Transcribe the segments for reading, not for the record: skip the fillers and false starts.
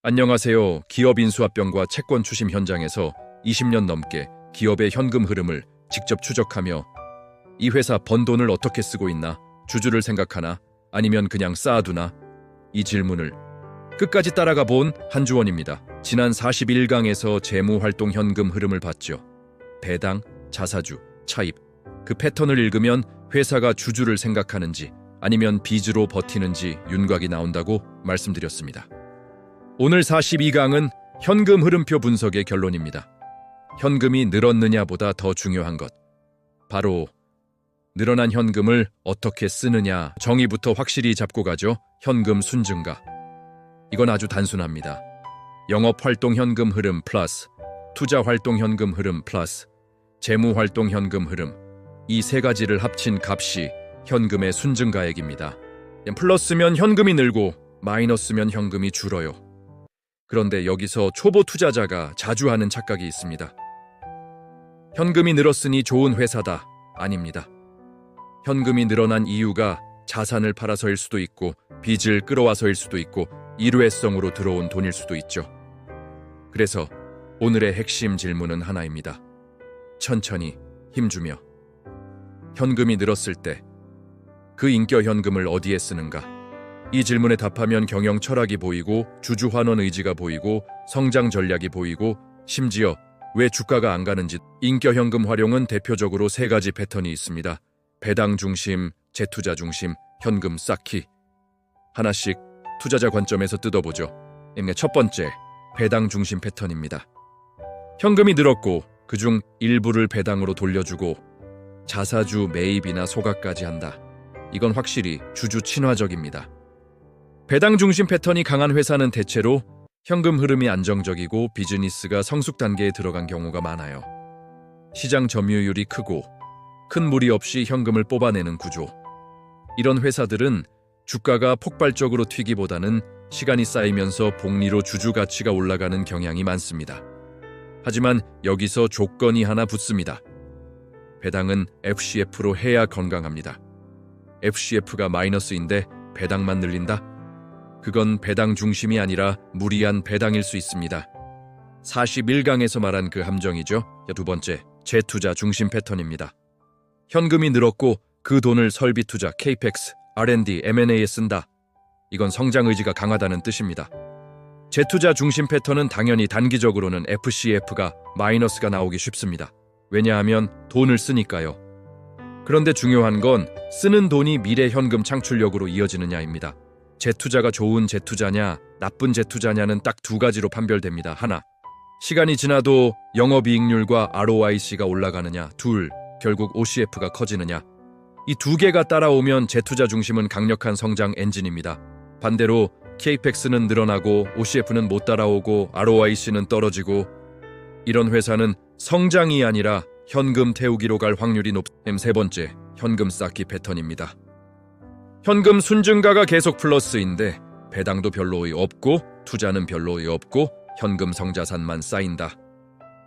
안녕하세요. 기업 인수합병과 채권 추심 현장에서 20년 넘게 기업의 현금 흐름을 직접 추적하며 이 회사 번 돈을 어떻게 쓰고 있나, 주주를 생각하나, 아니면 그냥 쌓아두나, 이 질문을 끝까지 따라가 본 한주원입니다. 지난 41강에서 재무활동 현금 흐름을 봤죠. 배당, 자사주, 차입, 그 패턴을 읽으면 회사가 주주를 생각하는지 아니면 빚으로 버티는지 윤곽이 나온다고 말씀드렸습니다. 오늘 42강은 현금 흐름표 분석의 결론입니다. 현금이 늘었느냐보다 더 중요한 것, 바로 늘어난 현금을 어떻게 쓰느냐 정의부터 확실히 잡고 가죠. 현금 순증가. 이건 아주 단순합니다. 영업활동 현금 흐름 플러스 투자활동 현금 흐름 플러스 재무활동 현금 흐름, 이 세 가지를 합친 값이 현금의 순증가액입니다. 플러스면 현금이 늘고 마이너스면 현금이 줄어요. 그런데 여기서 초보 투자자가 자주 하는 착각이 있습니다. 현금이 늘었으니 좋은 회사다. 아닙니다. 현금이 늘어난 이유가 자산을 팔아서일 수도 있고 빚을 끌어와서일 수도 있고 일회성으로 들어온 돈일 수도 있죠. 그래서 오늘의 핵심 질문은 하나입니다. 천천히 힘주며 현금이 늘었을 때 그 인겨 현금을 어디에 쓰는가? 이 질문에 답하면 경영 철학이 보이고 주주 환원 의지가 보이고 성장 전략이 보이고 심지어 왜 주가가 안 가는지. 인겨 현금 활용은 대표적으로 세 가지 패턴이 있습니다. 배당 중심, 재투자 중심, 현금 쌓기. 하나씩 투자자 관점에서 뜯어보죠. 첫 번째, 배당 중심 패턴입니다. 현금이 늘었고 그중 일부를 배당으로 돌려주고 자사주 매입이나 소각까지 한다. 이건 확실히 주주 친화적입니다. 배당 중심 패턴이 강한 회사는 대체로 현금 흐름이 안정적이고 비즈니스가 성숙 단계에 들어간 경우가 많아요. 시장 점유율이 크고 큰 무리 없이 현금을 뽑아내는 구조. 이런 회사들은 주가가 폭발적으로 튀기보다는 시간이 쌓이면서 복리로 주주 가치가 올라가는 경향이 많습니다. 하지만 여기서 조건이 하나 붙습니다. 배당은 FCF로 해야 건강합니다. FCF가 마이너스인데 배당만 늘린다? 그건 배당 중심이 아니라 무리한 배당일 수 있습니다. 41강에서 말한 그 함정이죠. 두 번째, 재투자 중심 패턴입니다. 현금이 늘었고 그 돈을 설비 투자, CAPEX, R&D, M&A에 쓴다. 이건 성장 의지가 강하다는 뜻입니다. 재투자 중심 패턴은 당연히 단기적으로는 FCF가 마이너스가 나오기 쉽습니다. 왜냐하면 돈을 쓰니까요. 그런데 중요한 건 쓰는 돈이 미래 현금 창출력으로 이어지느냐입니다. 재투자가 좋은 재투자냐, 나쁜 재투자냐는 딱 두 가지로 판별됩니다. 하나, 시간이 지나도 영업이익률과 ROIC가 올라가느냐. 둘, 결국 OCF가 커지느냐. 이 두 개가 따라오면 재투자 중심은 강력한 성장 엔진입니다. 반대로 CAPEX는 늘어나고 OCF는 못 따라오고 ROIC는 떨어지고, 이런 회사는 성장이 아니라 현금 태우기로 갈 확률이 세 번째, 현금 쌓기 패턴입니다. 현금 순증가가 계속 플러스인데 배당도 별로 없고 투자는 별로 없고 현금 성자산만 쌓인다.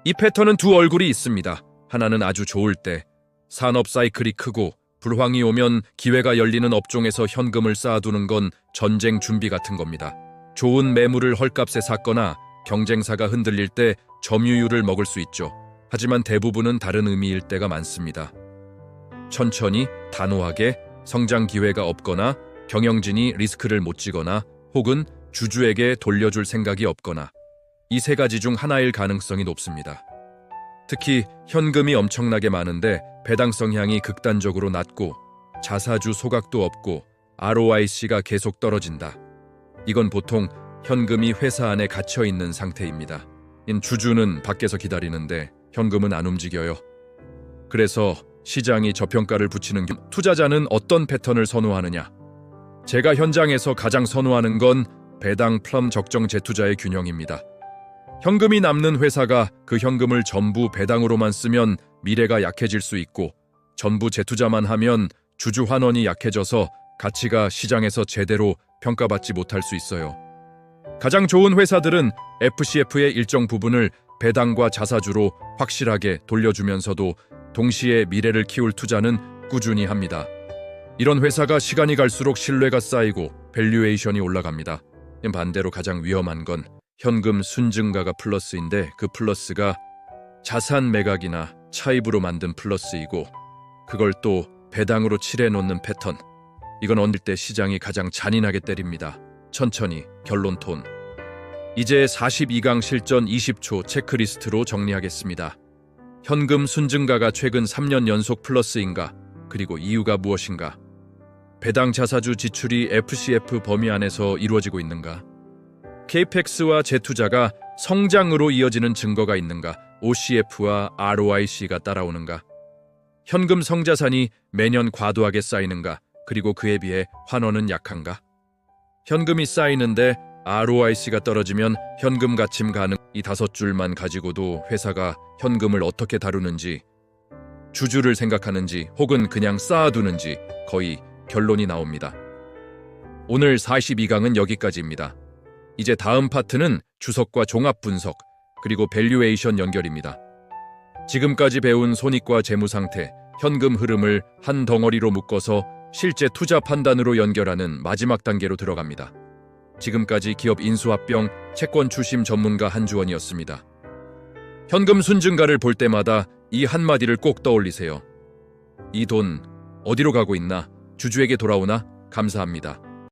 이 패턴은 두 얼굴이 있습니다. 하나는 아주 좋을 때 산업 사이클이 크고 불황이 오면 기회가 열리는 업종에서 현금을 쌓아두는 건 전쟁 준비 같은 겁니다. 좋은 매물을 헐값에 샀거나 경쟁사가 흔들릴 때 점유율을 먹을 수 있죠. 하지만 대부분은 다른 의미일 때가 많습니다. 천천히, 단호하게, 성장 기회가 없거나 경영진이 리스크를 못 지거나 혹은 주주에게 돌려줄 생각이 없거나, 이 세 가지 중 하나일 가능성이 높습니다. 특히 현금이 엄청나게 많은데 배당 성향이 극단적으로 낮고 자사주 소각도 없고 ROIC가 계속 떨어진다. 이건 보통 현금이 회사 안에 갇혀있는 상태입니다. 주주는 밖에서 기다리는데 현금은 안 움직여요. 그래서 시장이 저평가를 붙이는 투자자는 어떤 패턴을 선호하느냐? 제가 현장에서 가장 선호하는 건 배당 플럼 적정 재투자의 균형입니다. 현금이 남는 회사가 그 현금을 전부 배당으로만 쓰면 미래가 약해질 수 있고, 전부 재투자만 하면 주주 환원이 약해져서 가치가 시장에서 제대로 평가받지 못할 수 있어요. 가장 좋은 회사들은 FCF의 일정 부분을 배당과 자사주로 확실하게 돌려주면서도 동시에 미래를 키울 투자는 꾸준히 합니다. 이런 회사가 시간이 갈수록 신뢰가 쌓이고 밸류에이션이 올라갑니다. 반대로 가장 위험한 건 현금 순증가가 플러스인데 그 플러스가 자산 매각이나 차입으로 만든 플러스이고 그걸 또 배당으로 칠해놓는 패턴. 이건 얹을 때 시장이 가장 잔인하게 때립니다. 천천히 결론 톤. 이제 42강 실전 20초 체크리스트로 정리하겠습니다. 현금 순증가가 최근 3년 연속 플러스인가? 그리고 이유가 무엇인가? 배당 자사주 지출이 FCF 범위 안에서 이루어지고 있는가? KPX와 재투자가 성장으로 이어지는 증거가 있는가? OCF와 ROIC가 따라오는가? 현금 성자산이 매년 과도하게 쌓이는가? 그리고 그에 비해 환원은 약한가? 현금이 쌓이는데 ROIC가 떨어지면 현금 가침 가능. 이 5줄만 가지고도 회사가 현금을 어떻게 다루는지, 주주를 생각하는지 혹은 그냥 쌓아두는지 거의 결론이 나옵니다. 오늘 42강은 여기까지입니다. 이제 다음 파트는 주석과 종합 분석, 그리고 밸류에이션 연결입니다. 지금까지 배운 손익과 재무 상태, 현금 흐름을 한 덩어리로 묶어서 실제 투자 판단으로 연결하는 마지막 단계로 들어갑니다. 지금까지 기업 인수합병 채권 추심 전문가 한주원이었습니다. 현금 순증가를 볼 때마다 이 한마디를 꼭 떠올리세요. 이 돈 어디로 가고 있나? 주주에게 돌아오나? 감사합니다.